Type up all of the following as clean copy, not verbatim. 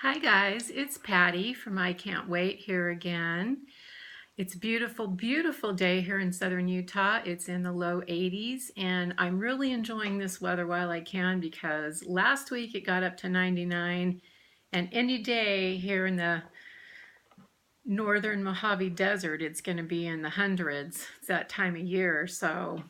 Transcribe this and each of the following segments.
Hi guys, it's Patty from I Can't Wait here again. It's a beautiful, beautiful day here in southern Utah. It's in the low 80s and I'm really enjoying this weather while I can because last week it got up to 99 and any day here in the northern Mojave Desert it's going to be in the hundreds. It's that time of year, so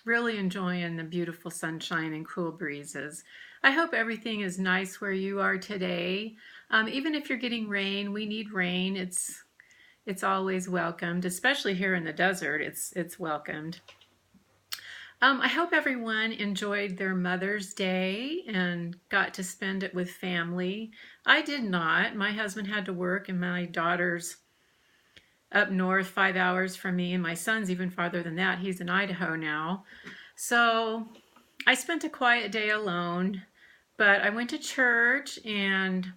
really enjoying the beautiful sunshine and cool breezes. I hope everything is nice where you are today. Even if you're getting rain, we need rain. It's always welcomed, especially here in the desert. It's welcomed. I hope everyone enjoyed their Mother's Day and got to spend it with family. I did not. My husband had to work, and my daughter's up north 5 hours from me, and my son's even farther than that. He's in Idaho now. So I spent a quiet day alone, but I went to church and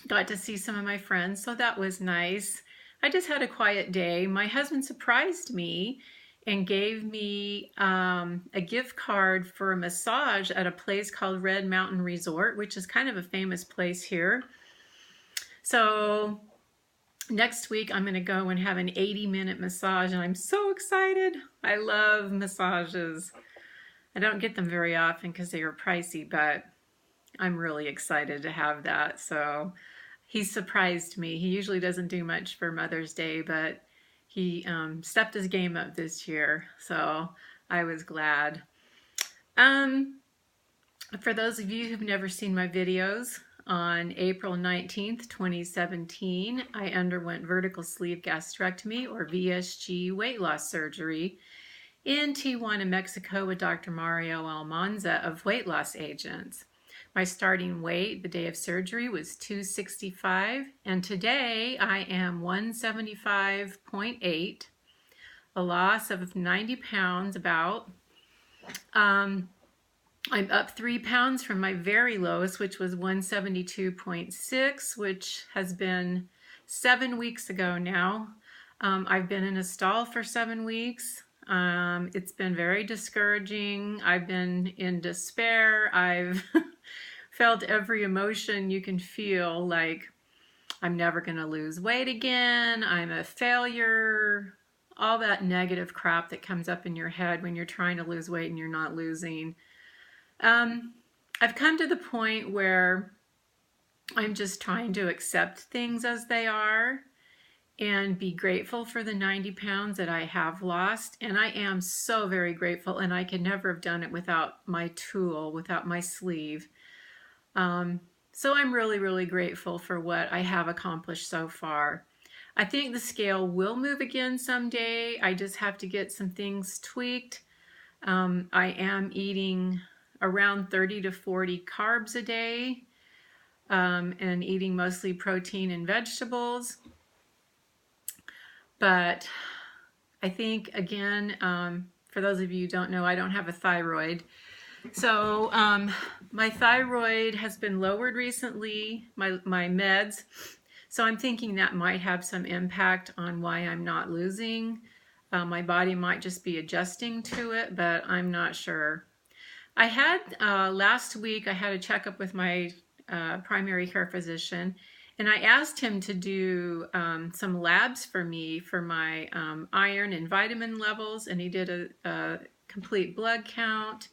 got to see some of my friends, so that was nice. I just had a quiet day. My husband surprised me and gave me a gift card for a massage at a place called Red Mountain Resort, which is kind of a famous place here. So next week I'm going to go and have an 80-minute massage, and I'm so excited. I love massages. I don't get them very often because they are pricey, but I'm really excited to have that. So he surprised me. He usually doesn't do much for Mother's Day, but he stepped his game up this year, so I was glad. For those of you who've never seen my videos, on April 19th, 2017, I underwent vertical sleeve gastrectomy, or VSG, weight loss surgery in Tijuana, Mexico with Dr. Mario Almanza of Weight Loss Agents. My starting weight the day of surgery was 265, and today I am 175.8, a loss of 90 pounds about. I'm up 3 pounds from my very lowest, which was 172.6, which has been 7 weeks ago now. I've been in a stall for 7 weeks. It's been very discouraging. I've been in despair. I've felt every emotion you can feel, like I'm never going to lose weight again. I'm a failure. All that negative crap that comes up in your head when you're trying to lose weight and you're not losing. I've come to the point where I'm just trying to accept things as they are and be grateful for the 90 pounds that I have lost. And I am so very grateful, and I could never have done it without my tool, without my sleeve. So I'm really, really grateful for what I have accomplished so far. I think the scale will move again someday. I just have to get some things tweaked. I am eating around 30 to 40 carbs a day, and eating mostly protein and vegetables. But I think, again, for those of you who don't know, I don't have a thyroid. So my thyroid has been lowered recently, my meds. So I'm thinking that might have some impact on why I'm not losing. My body might just be adjusting to it, but I'm not sure. I had, last week, I had a checkup with my primary care physician, and I asked him to do some labs for me for my iron and vitamin levels, and he did a complete blood count.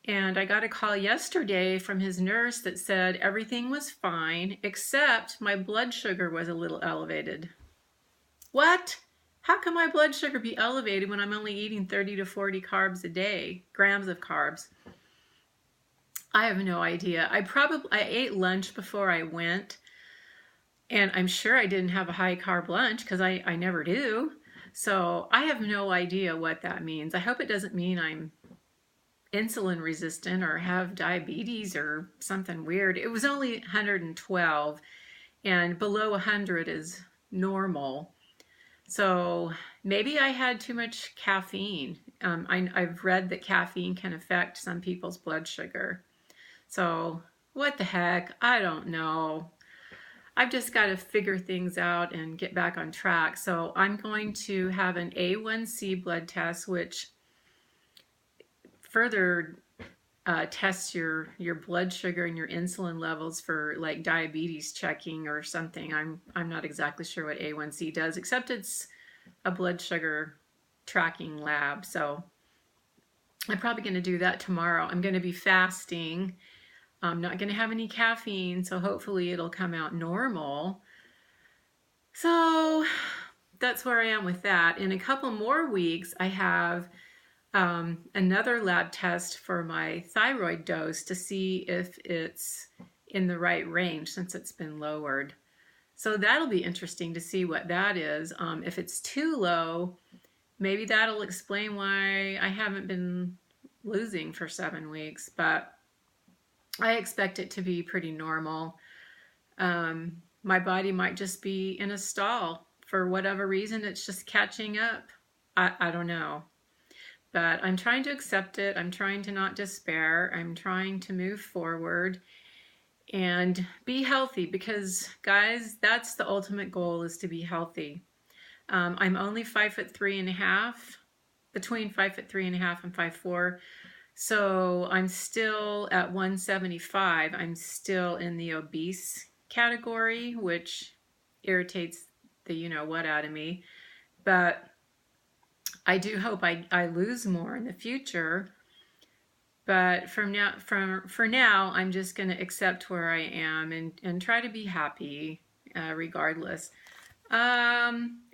And I got a call yesterday from his nurse that said everything was fine, except my blood sugar was a little elevated. What? How can my blood sugar be elevated when I'm only eating 30 to 40 carbs a day, grams of carbs? I have no idea. I ate lunch before I went, and I'm sure I didn't have a high carb lunch because I never do. So I have no idea what that means. I hope it doesn't mean I'm insulin resistant or have diabetes or something weird. It was only 112, and below 100 is normal. So maybe I had too much caffeine. I've read that caffeine can affect some people's blood sugar. So what the heck? I don't know. I've just got to figure things out and get back on track. So I'm going to have an A1C blood test, which further tests your blood sugar and your insulin levels for like diabetes checking or something. I'm not exactly sure what A1C does, except it's a blood sugar tracking lab. So I'm probably going to do that tomorrow. I'm going to be fasting. I'm not going to have any caffeine, so hopefully it'll come out normal. So that's where I am with that. In a couple more weeks, I have another lab test for my thyroid dose to see if it's in the right range since it's been lowered. So that'll be interesting to see what that is. If it's too low, maybe that'll explain why I haven't been losing for 7 weeks, but I expect it to be pretty normal. My body might just be in a stall for whatever reason. It's just catching up. I don't know. But I'm trying to accept it. I'm trying to not despair. I'm trying to move forward and be healthy because, guys, that's the ultimate goal, is to be healthy. I'm only 5'3.5", between 5'3.5" and 5'4". So I'm still at 175. I'm still in the obese category, which irritates the you-know-what out of me. But I do hope I lose more in the future. But for now, I'm just going to accept where I am and try to be happy regardless.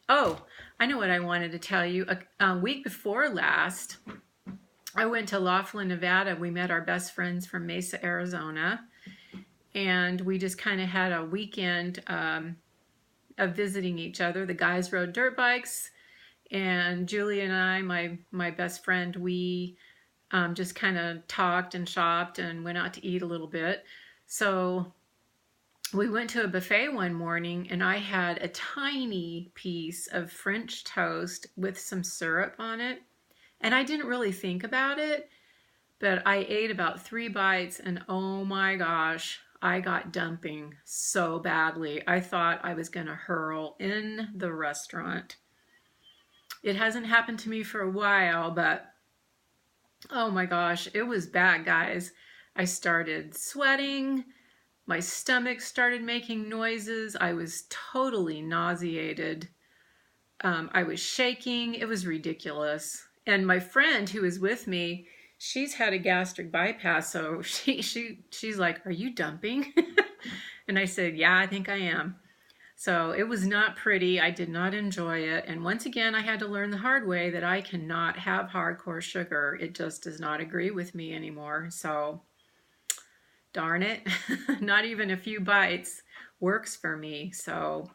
Oh, I know what I wanted to tell you. A week before last, I went to Laughlin, Nevada. We met our best friends from Mesa, Arizona. And we just kind of had a weekend of visiting each other. The guys rode dirt bikes. And Julie and I, my best friend, we just kind of talked and shopped and went out to eat a little bit. So we went to a buffet one morning and I had a tiny piece of French toast with some syrup on it. And I didn't really think about it, but I ate about 3 bites and oh my gosh, I got dumping so badly. I thought I was going to hurl in the restaurant. It hasn't happened to me for a while, but oh my gosh, it was bad, guys. I started sweating. My stomach started making noises. I was totally nauseated. I was shaking. It was ridiculous. And my friend who was with me, she's had a gastric bypass, so she's like, "Are you dumping?" And I said, "Yeah, I think I am." So it was not pretty. I did not enjoy it. And once again, I had to learn the hard way that I cannot have hardcore sugar. It just does not agree with me anymore. So darn it, not even a few bites works for me. So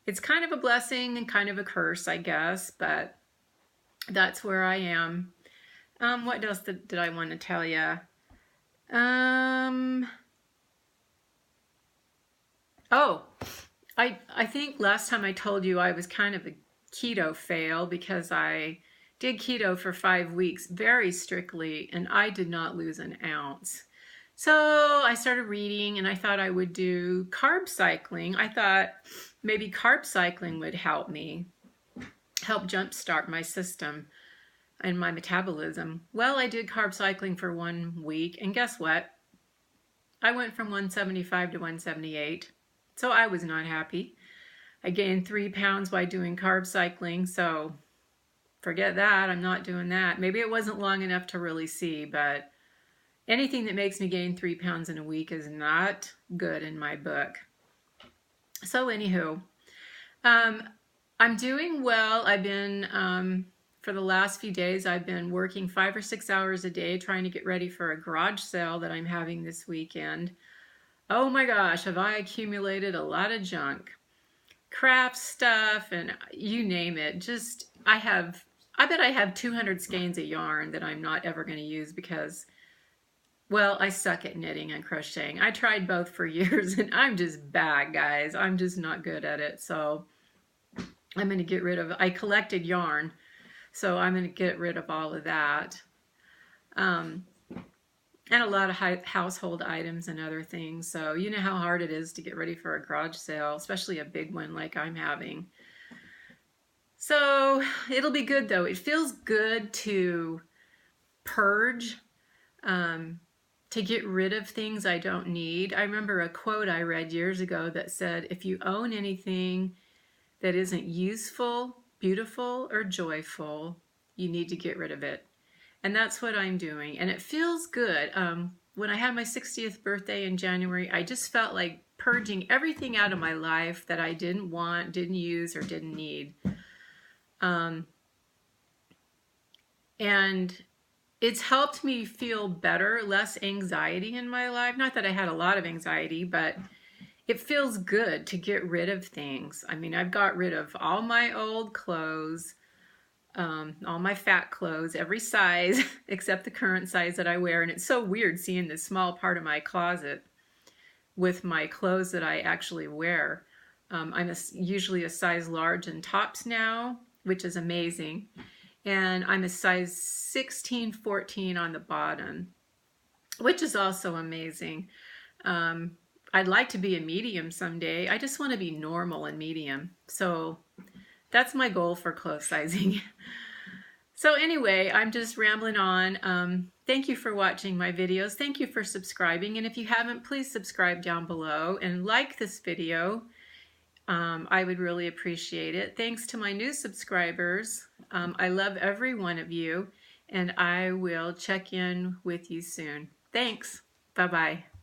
it's kind of a blessing and kind of a curse, I guess, but that's where I am. What else did I want to tell you? Oh, I think last time I told you I was kind of a keto fail because I did keto for 5 weeks very strictly and I did not lose an ounce. So I started reading and I thought I would do carb cycling. I thought maybe carb cycling would help me, help jumpstart my system and my metabolism. Well, I did carb cycling for 1 week and guess what? I went from 175 to 178. So I was not happy. I gained 3 pounds by doing carb cycling, so forget that. I'm not doing that. Maybe it wasn't long enough to really see, but anything that makes me gain 3 pounds in a week is not good in my book. So anywho, I'm doing well. I've been, for the last few days, I've been working 5 or 6 hours a day trying to get ready for a garage sale that I'm having this weekend. Oh my gosh, have I accumulated a lot of junk. Craft stuff and you name it. Just, I bet I have 200 skeins of yarn that I'm not ever going to use because, well, I suck at knitting and crocheting. I tried both for years and I'm just bad, guys. I'm just not good at it. So I'm going to get rid of, I collected yarn, so I'm going to get rid of all of that. And a lot of household items and other things. So you know how hard it is to get ready for a garage sale, especially a big one like I'm having. So it'll be good though. It feels good to purge. to get rid of things I don't need. I remember a quote I read years ago that said, if you own anything that isn't useful, beautiful, or joyful, you need to get rid of it. And that's what I'm doing. And it feels good. When I had my 60th birthday in January, I just felt like purging everything out of my life that I didn't want, didn't use, or didn't need. And it's helped me feel better, less anxiety in my life. Not that I had a lot of anxiety, but it feels good to get rid of things. I mean, I've got rid of all my old clothes, all my fat clothes, every size except the current size that I wear. And it's so weird seeing this small part of my closet with my clothes that I actually wear. I'm usually a size large in tops now, which is amazing. And I'm a size 16, 14 on the bottom, which is also amazing. I'd like to be a medium someday. I just want to be normal and medium. So that's my goal for clothes sizing. So anyway, I'm just rambling on. Thank you for watching my videos. Thank you for subscribing. And if you haven't, please subscribe down below and like this video. I would really appreciate it. Thanks to my new subscribers. I love every one of you, and I will check in with you soon. Thanks. Bye-bye.